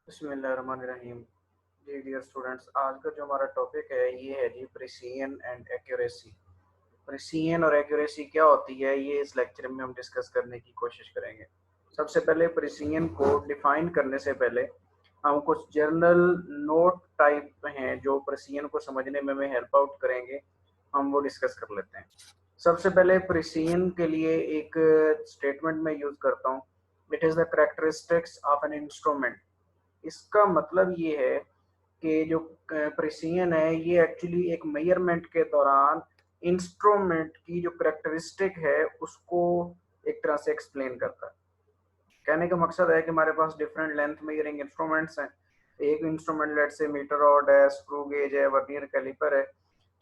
बिस्मिल्लाहिर्रहमानिर्रहीम। जी dear students, आज का जो हमारा टॉपिक है ये है जी प्रिसीजन एंड एक्यूरेसी। प्रिसीजन और एक्यूरेसी क्या होती है ये इस लेक्चर में हम डिस्कस करने की कोशिश करेंगे। सबसे पहले प्रिसीजन को डिफाइन करने से पहले हम कुछ जर्नल नोट टाइप हैं जो प्रिसीजन को समझने में हमें हेल्प आउट करेंगे, हम वो डिस्कस कर लेते हैं। सबसे पहले प्रिसीजन के लिए एक स्टेटमेंट में यूज करता हूँ, it is the characteristics of an instrument. इसका मतलब ये है कि जो प्रिसीजन है ये एक्चुअली एक मेजरमेंट के दौरान इंस्ट्रूमेंट की जो करेक्टरिस्टिक है उसको एक तरह से एक्सप्लेन करता है। कहने का मकसद है कि हमारे पास डिफरेंट लेंथ मेजरिंग इंस्ट्रूमेंट्स हैं। एक इंस्ट्रूमेंट लेट से मीटर रॉड है, स्क्रू गेज है, वर्नियर कैलिपर है।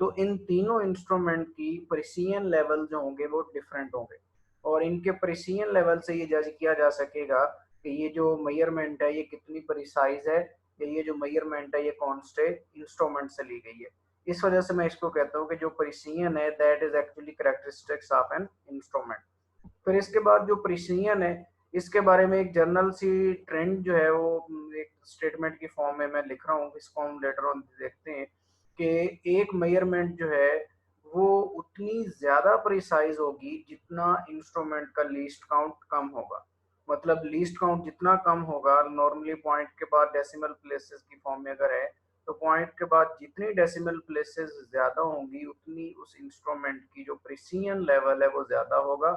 तो इन तीनों इंस्ट्रूमेंट की प्रिसीजन लेवल जो होंगे वो डिफरेंट होंगे और इनके प्रिसीजन लेवल से ये जज किया जा सकेगा कि ये जो मेजरमेंट है ये कितनी प्रिसाइज है या ये जो मेजरमेंट है ये कौन से इंस्ट्रूमेंट से ली गई है। इस वजह से मैं इसको कहता हूँ कि जो प्रिसीजन है that is actually characteristics of an instrument. फिर इसके बाद जो प्रिसीजन है इसके बारे में एक जर्नल सी ट्रेंड जो है वो एक स्टेटमेंट की फॉर्म में मैं लिख रहा हूँ, इसको हम लेटर ऑन देखते हैं कि एक मेजरमेंट जो है वो उतनी ज्यादा प्रिसाइज होगी जितना इंस्ट्रूमेंट का लीस्ट काउंट कम होगा। मतलब लीस्ट काउंट जितना कम होगा, नॉर्मली पॉइंट के बाद डेसिमल प्लेसेस की फॉर्म में अगर है तो पॉइंट के बाद जितनी डेसिमल प्लेसेस ज्यादा होंगी उतनी उस इंस्ट्रूमेंट की जो प्रिसीजन लेवल है वो ज्यादा होगा।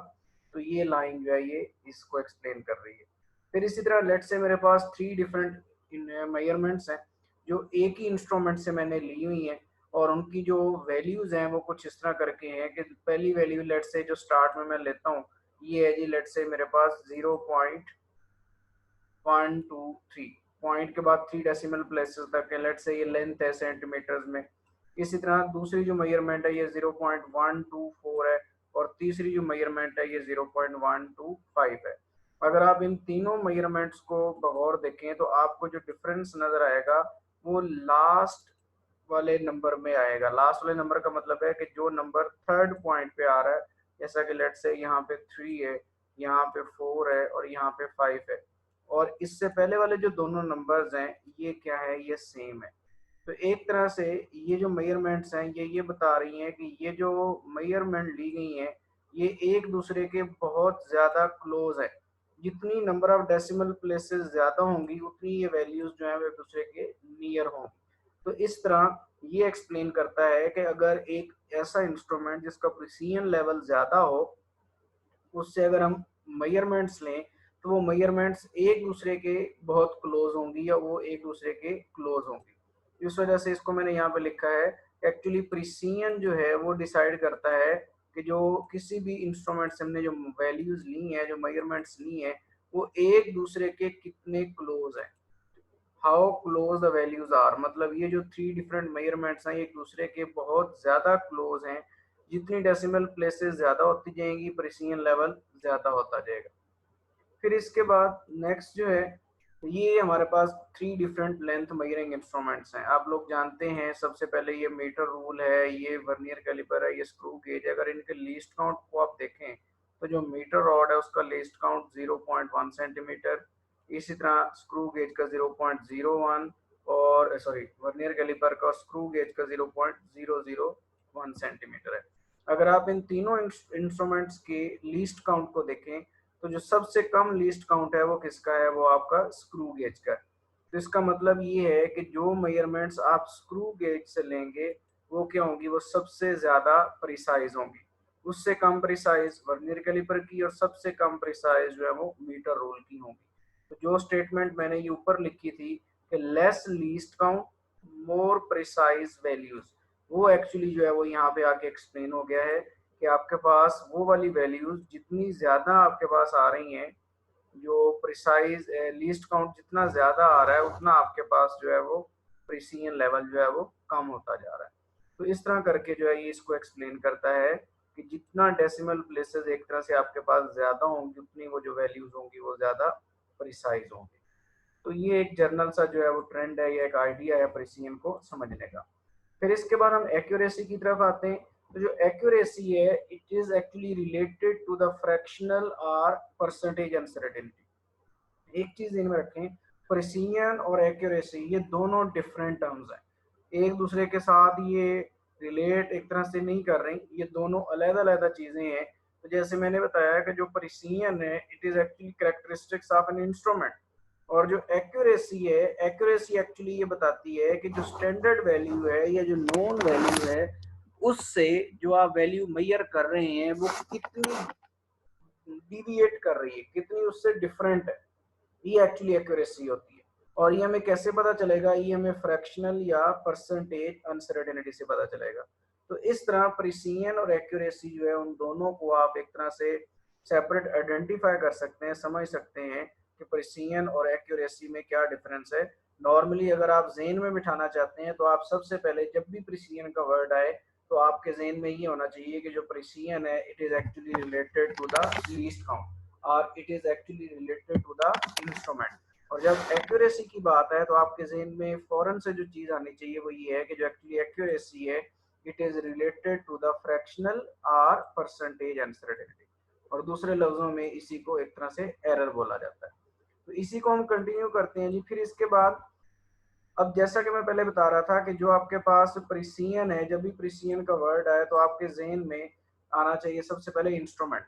तो ये लाइन जो है ये इसको एक्सप्लेन कर रही है। फिर इसी तरह लेट से मेरे पास थ्री डिफरेंट मेजरमेंट्स हैं जो एक ही इंस्ट्रूमेंट से मैंने ली हुई हैं और उनकी जो वैल्यूज हैं वो कुछ इस तरह करके हैं कि पहली वैल्यू लेट से जो स्टार्ट में मैं लेता हूँ ये है जी, लेट से मेरे पास 0.123 पॉइंट के बाद 3 डेसिमल प्लेसेस तक है। लेट से ये लेंथ है सेंटीमीटर्स में। इसी तरह दूसरी जो मेजरमेंट है ये 0.124 है और तीसरी जो मेजरमेंट है ये 0.125 है। अगर आप इन तीनों मेजरमेंट्स को बगौर देखें तो आपको जो डिफरेंस नजर आएगा वो लास्ट वाले नंबर में आएगा। लास्ट वाले नंबर का मतलब है कि जो नंबर थर्ड पॉइंट पे आ रहा है, जैसा कि लेट से यहाँ पे 3 है, यहाँ पे 4 है और यहाँ पे 5 है और इससे पहले वाले जो दोनों नंबर्स हैं ये क्या है, ये सेम है। तो एक तरह से ये जो मेजरमेंट्स हैं ये बता रही हैं कि ये जो मेजरमेंट ली गई हैं ये एक दूसरे के बहुत ज़्यादा क्लोज है। जितनी नंबर ऑफ डेसिमल प्लेसेस ज़्यादा होंगी उतनी ये वैल्यूज जो है वो एक दूसरे के नियर होंगी। तो इस तरह ये एक्सप्लेन करता है कि अगर एक ऐसा इंस्ट्रूमेंट जिसका प्रिसीजन लेवल ज़्यादा हो उससे अगर हम मेजरमेंट्स लें तो वो मेजरमेंट्स एक दूसरे के बहुत क्लोज होंगी या वो एक दूसरे के क्लोज होंगी। इस वजह से इसको मैंने यहाँ पे लिखा है एक्चुअली प्रिसीजन जो है वो डिसाइड करता है कि जो किसी भी इंस्ट्रूमेंट से हमने जो वैल्यूज ली हैं, जो मेजरमेंट्स ली हैं, वो एक दूसरे के कितने क्लोज हैं। How close the values are, मतलब ये जो थ्री डिफरेंट मेजरमेंट्स हैं एक दूसरे के बहुत ज्यादा क्लोज हैं। जितनी डेसिमल प्लेसेस ज्यादा होती जाएंगी प्रिसीजन लेवल ज्यादा होता जाएगा। फिर इसके बाद नेक्स्ट जो है ये हमारे पास three different length measuring instruments हैं। आप लोग जानते हैं सबसे पहले ये मीटर रूल है, ये वर्नियर कैलिपर है, ये स्क्रू गेज है। अगर इनके लीस्ट काउंट को आप देखें तो जो मीटर रॉड है उसका लीस्ट काउंट 0.1 सेंटीमीटर, इसी तरह स्क्रू गेज का 0.01 और सॉरी वर्नियर कैलिपर का स्क्रू गेज का 0.001 सेंटीमीटर है। अगर आप इन तीनों इंस्ट्रूमेंट्स के लीस्ट काउंट को देखें तो जो सबसे कम लीस्ट काउंट है वो किसका है, वो आपका स्क्रू गेज का है। तो इसका मतलब ये है कि जो मेजरमेंट्स आप स्क्रू गेज से लेंगे वो क्या होंगी, वो सबसे ज्यादा प्रिसाइज होंगी। उससे कम प्रिसाइज वर्नियर कैलिपर की और सबसे कम प्रिसाइज जो है वो मीटर रोल की होंगी। तो जो स्टेटमेंट मैंने ये ऊपर लिखी थी कि less least count more precise values, वो एक्चुअली जो है वो यहाँ पे आके एक्सप्लेन हो गया है कि आपके पास वो वाली वैल्यूज जितनी ज्यादा आपके पास आ रही हैं, जो प्रिसाइज लीस्ट काउंट जितना ज्यादा आ रहा है उतना आपके पास जो है वो प्रिसीजन लेवल जो है वो कम होता जा रहा है। तो इस तरह करके जो है ये इसको एक्सप्लेन करता है कि जितना डेसिमल प्लेसेस एक तरह से आपके पास ज्यादा होंगी उतनी वो जो वैल्यूज होंगी वो ज्यादा प्रिसाइज होंगी। तो ये एक जर्नल सा जो है वो ट्रेंड है या एक आइडिया है प्रिसीजन को समझने का। फिर इसके बाद हम एक्यूरेसी की तरफ आते हैं। तो जो एक्यूरेसी है it is actually related to the fractional और परसेंटेज अनसर्टेनिटी। एक चीज ध्यान में रखें, प्रिसीजन और एक्यूरेसी ये दोनों डिफरेंट टर्म्स हैं, एक दूसरे के साथ ये रिलेट एक तरह से नहीं कर रही, ये दोनों अलग-अलग चीजें हैं। तो जैसे मैंने बताया कि जो प्रिसीजन है it is actually characteristics of an instrument, और जो एक्यूरेसी है, एक्यूरेसी एक्चुअली ये बताती है कि जो स्टैंडर्ड वैल्यू है या जो नोन वैल्यू है उससे जो आप वैल्यू मेजर कर रहे हैं वो कितनी डिविएट कर रही है, कितनी उससे डिफरेंट है, ये एक्चुअली एक्यूरेसी होती है। और ये हमें कैसे पता चलेगा, ये हमें फ्रैक्शनल या परसेंटेज अनसर्टेनिटी से पता चलेगा। तो इस तरह प्रिसीजन और एक्यूरेसी जो है उन दोनों को आप एक तरह से सेपरेट आइडेंटिफाई कर सकते हैं, समझ सकते हैं कि प्रिसीजन और एक्यूरेसी में क्या डिफरेंस है। नॉर्मली अगर आप जेन में बिठाना चाहते हैं तो आप सबसे पहले जब भी प्रिसीजन का वर्ड आए तो आपके जेन में ये होना चाहिए कि जो प्रिसीजन है it is actually related to the least count और it is actually related to the instrument. और जब एक्यूरेसी की बात है तो आपके जेन में फौरन से जो चीज आनी चाहिए वो ये है कि जो एक्चुअली एक्यूरेसी है it is related to the fractional और परसेंटेज अनसर्टेनिटी, और दूसरे लफ्जों में इसी को एक तरह से एरर बोला जाता है। तो इसी को हम कंटिन्यू करते हैं जी। फिर इसके बाद अब जैसा कि मैं पहले बता रहा था कि जो आपके पास प्रिसीजन है, जब भी प्रिसीजन का वर्ड आए तो आपके जेन में आना चाहिए सबसे पहले इंस्ट्रूमेंट।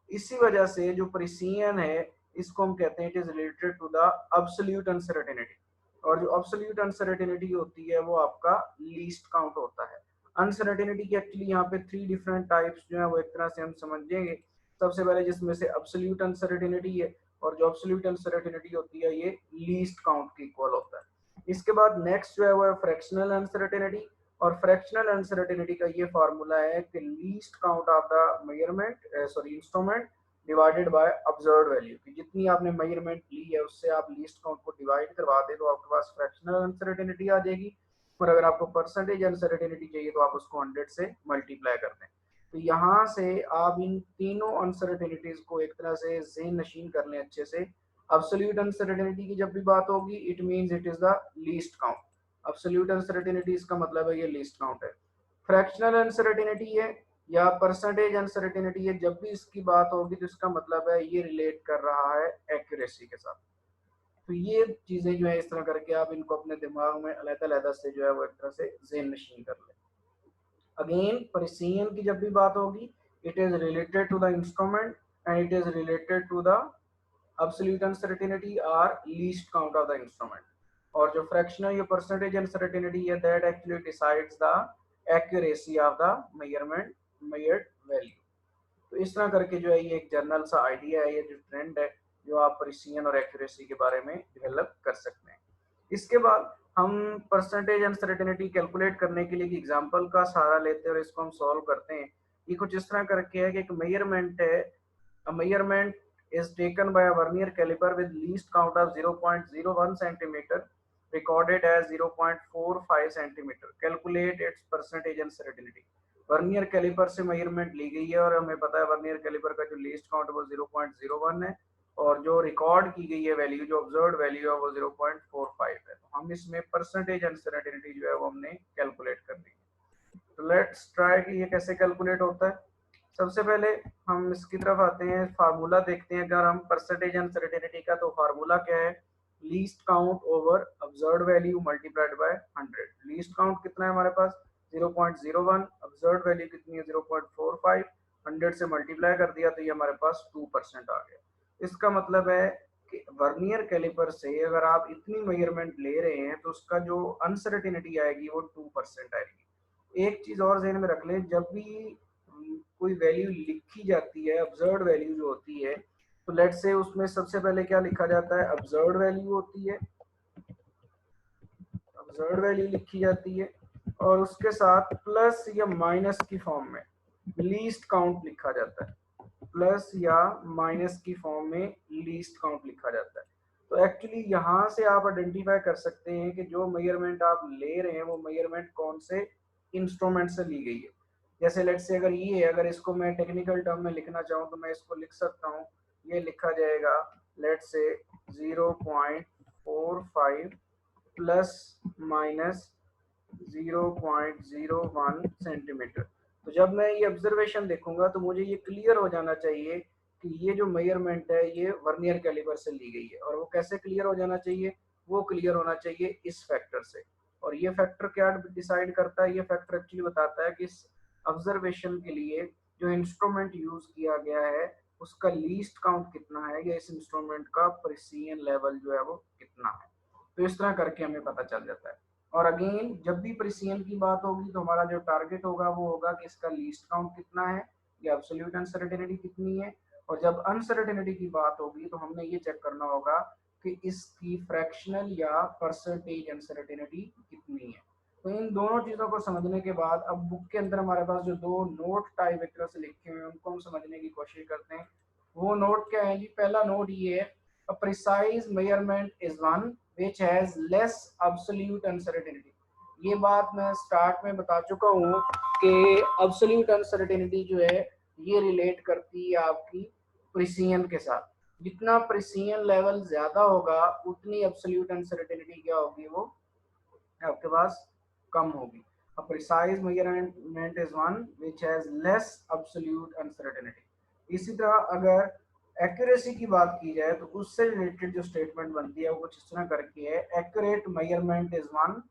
इसी वजह से जो प्रिसीजन है इसको हम कहते हैं it is related to the absolute uncertainty, और जो अब्सोल्यूट अनसर्टेनिटी होती है वो आपका लीस्ट काउंट होता है। अनसर्टेनिटी की एक्चुअली यहाँ पे 3 डिफरेंट टाइप्स जो है वो एक तरह से हम समझेंगे। सबसे पहले जिसमें से अब्सोल्यूट अनसर्टेनिटी है, और जो अब्सोल्यूट अनसर्टेनिटी होती है ये लीस्ट काउंट की इक्वल होता है। इसके बाद नेक्स्ट जो है वो है फ्रैक्शनल अनसर्टेनिटी, और फ्रैक्शनल अनसर्टेनिटी का ये फार्मूला है कि least count of the measurement sorry instrument divided by observed value, कि जितनी आपने मेजरमेंट ली है उससे आप लीस्ट काउंट को डिवाइड करवा दें तो आपके पास फ्रैक्शनल अनसर्टेनिटी आ जाएगी। और अगर आपको परसेंटेज अनसर्टेनिटी चाहिए तो आप उसको 100 से मल्टीप्लाई कर दें। तो यहाँ से आप इन तीनों अनसर्टेनिटीज को एक तरह से ज़हन नशीन कर लें अच्छे से। अब्सोल्यूट अनसर्टेनिटी की जब भी बात होगी it means it is the least count. Absolute uncertainty इसका मतलब है ये लीस्ट काउंट है। फ्रैक्शनल अनसर्टेनिटी है या परसेंटेज अनसर्टेनिटी है, जब भी इसकी बात होगी तो इसका मतलब है ये रिलेट कर रहा है एक्यूरेसी के साथ। तो ये चीजें जो है इस तरह करके आप इनको अपने दिमाग में अलग-अलग से जो है वो एक तरह से ज़हन नशीन कर लें। अगेन प्रिसीजन की जब भी बात होगी it is related to the instrument and it is related to the absolute uncertainty or least count of the instrument, और जो fractional या percentage uncertainty है that actually decides the accuracy of the measured value। तो इस तरह करके जो है ये एक जनरल सा आइडिया है, ये जो ट्रेंड है जो आप प्रिसीजन और एक्यूरेसी के बारे में डेवलप कर सकते हैं। इसके बाद हम परसेंटेज अनसर्टेनिटी कैलकुलेट करने के लिए एक एग्जांपल का सहारा लेते हैं और इसको हम सॉल्व करते हैं। ये कुछ इस तरह करके है कि एक मेजरमेंट है, a measurement is taken by a vernier caliper with least count of 0.01 centimeter recorded as 0.45 centimeter, calculate its percentage uncertainty। Vernier calliper से मेजरमेंट ली गई है और हमें पता है वर्नियर कैलिपर का जो लीस्ट काउंट है वो 0.01 है, और जो रिकॉर्ड की गई है वैल्यू, जो ऑब्जर्व्ड वैल्यू है वो 0.45 है। तो हम इसमें परसेंटेज अनसर्टेनिटी जो है वो हमने कैलकुलेट कर ली है। तो लेट्स ट्राई कि ये कैसे कैलकुलेट होता है। सबसे पहले हम इसकी तरफ आते हैं, फार्मूला देखते हैं। अगर हम परसेंटेज अनसर्टेनिटी का, तो फार्मूला क्या है, least count over observed value multiplied by 100। Least count कितना है हमारे पास 0.01, ऑब्जर्व्ड वैल्यू कितनी है 0.45, 100 से मल्टीप्लाई कर दिया तो ये हमारे पास 2% आ गया। इसका मतलब है कि वर्नियर कैलिपर से अगर आप इतनी मेजरमेंट ले रहे हैं तो उसका जो अनसर्टेनिटी आएगी वो 2% आएगी। एक चीज और ध्यान में रख लें, जब भी कोई वैल्यू लिखी जाती है, ऑब्जर्व्ड वैल्यू जो होती है, तो लेट से उसमें सबसे पहले क्या लिखा जाता है, ऑब्जर्व्ड वैल्यू होती है, ऑब्जर्व्ड वैल्यू लिखी जाती है और उसके साथ प्लस या माइनस की फॉर्म में लीस्ट काउंट लिखा जाता है, प्लस या माइनस की फॉर्म में लीस्ट काउंट लिखा जाता है। तो एक्चुअली यहाँ से आप आइडेंटिफाई कर सकते हैं कि जो मेजरमेंट आप ले रहे हैं वो मेजरमेंट कौन से इंस्ट्रूमेंट से ली गई है। जैसे लेट से अगर ये है, अगर इसको मैं टेक्निकल टर्म में लिखना चाहूँ तो मैं इसको लिख सकता हूँ, ये लिखा जाएगा लेट से 0.45 प्लस माइनस 0.01 सेंटीमीटर। तो जब मैं ये ऑब्जर्वेशन देखूंगा तो मुझे ये क्लियर हो जाना चाहिए कि ये जो मेजरमेंट है ये वर्नियर कैलिपर से ली गई है। और वो कैसे क्लियर हो जाना चाहिए, वो क्लियर होना चाहिए इस फैक्टर से। और ये फैक्टर क्या डिसाइड करता है, ये फैक्टर एक्चुअली बताता है कि इस ऑब्जर्वेशन के लिए जो इंस्ट्रूमेंट यूज किया गया है उसका लीस्ट काउंट कितना है, या इस इंस्ट्रूमेंट का प्रिसीजन लेवल जो है वो कितना है। तो इस तरह करके हमें पता चल जाता है। और अगेन जब भी प्रिसीजन की बात होगी तो हमारा जो टारगेट होगा वो होगा कि इसका लीस्ट काउंट कितना है या एब्सोल्यूट अनसर्टेनिटी कितनी है। और जब अनसर्टेनिटी की बात होगी तो हमने ये चेक करना होगा कि इसकी फ्रैक्शनल या परसेंटेज अनसर्टेनिटी कितनी है। तो इन दोनों चीज़ों को समझने के बाद अब बुक के अंदर हमारे पास जो दो नोट टाइप एक तरह से लिखे हुए हैं उनको हम समझने की कोशिश करते हैं। वो नोट क्या है जी? पहला नोट ये है, a precise measurement is one which has less absolute uncertainty। ये बात मैं स्टार्ट में बता चुका हूँ कि absolute uncertainty जो है ये रिलेट करती है आपकी प्रिसीजन के साथ। जितना प्रिसीजन लेवल ज्यादा होगा उतनी एब्सोल्यूट अनसर्टेनिटी क्या होगी, वो आपके पास कम होगी। A precise measurement is one which has less absolute uncertainty। इसी तरह अगर एक्यूरेसी की बात की जाए तो उससे रिलेटेड जो स्टेटमेंट बनती है वो कुछ इस तरह करके है, accurate measurement is one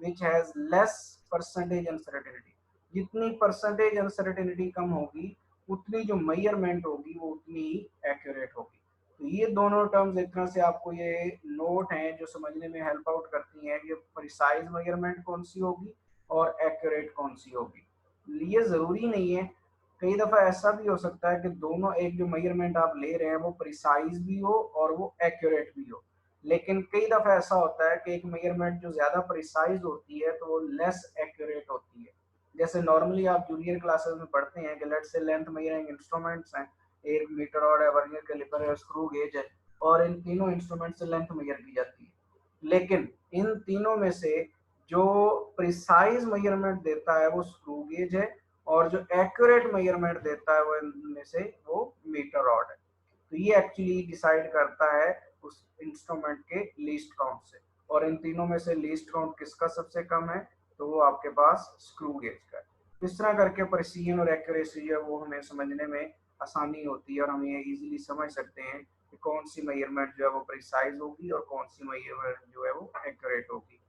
which has less percentage uncertainty. जितनी परसेंटेज अनसर्टेनिटी कम होगी उतनी जो मेजरमेंट होगी वो उतनी ही एक्यूरेट होगी। तो ये दोनों टर्म्स एक तरह से आपको ये नोट हैं जो समझने में हेल्प आउट करती हैं कि प्रिसाइज मेजरमेंट कौन सी होगी और एक्यूरेट कौन सी होगी। ये जरूरी नहीं है, कई दफा ऐसा भी हो सकता है कि दोनों एक जो मेजरमेंट आप ले रहे हैं वो प्रिसाइज भी हो और वो एक्यूरेट भी हो। लेकिन कई दफा ऐसा होता है कि एक मेजरमेंट जो ज्यादा प्रिसाइज होती है तो वो लेस एक्यूरेट होती है। जैसे नॉर्मली आप जूनियर क्लासेस में पढ़ते हैं कि let's say length measuring instruments हैं, एक मीटर रॉड है, वर्नियर कैलिपर है, स्क्रू गेज है, और इन तीनों इंस्ट्रूमेंट से लेंथ मेजर की जाती है। लेकिन इन तीनों में से जो प्रिसाइज मेजरमेंट देता है वो स्क्रू गेज है, और जो एक्यूरेट मेजरमेंट देता है वो इनमें से वो मीटर रॉड है। तो ये एक्चुअली डिसाइड करता है उस इंस्ट्रूमेंट के लीस्ट काउंट से, और इन तीनों में से लीस्ट काउंट किसका सबसे कम है, तो वो आपके पास स्क्रू गेज का है। इस तरह करके प्रिसीजन और एक्यूरेसी जो है वो हमें समझने में आसानी होती है और हम ये इजीली समझ सकते हैं कि कौन सी मेजरमेंट जो है वो प्रिसाइज होगी और कौन सी मेजरमेंट जो है वो एक्यूरेट होगी।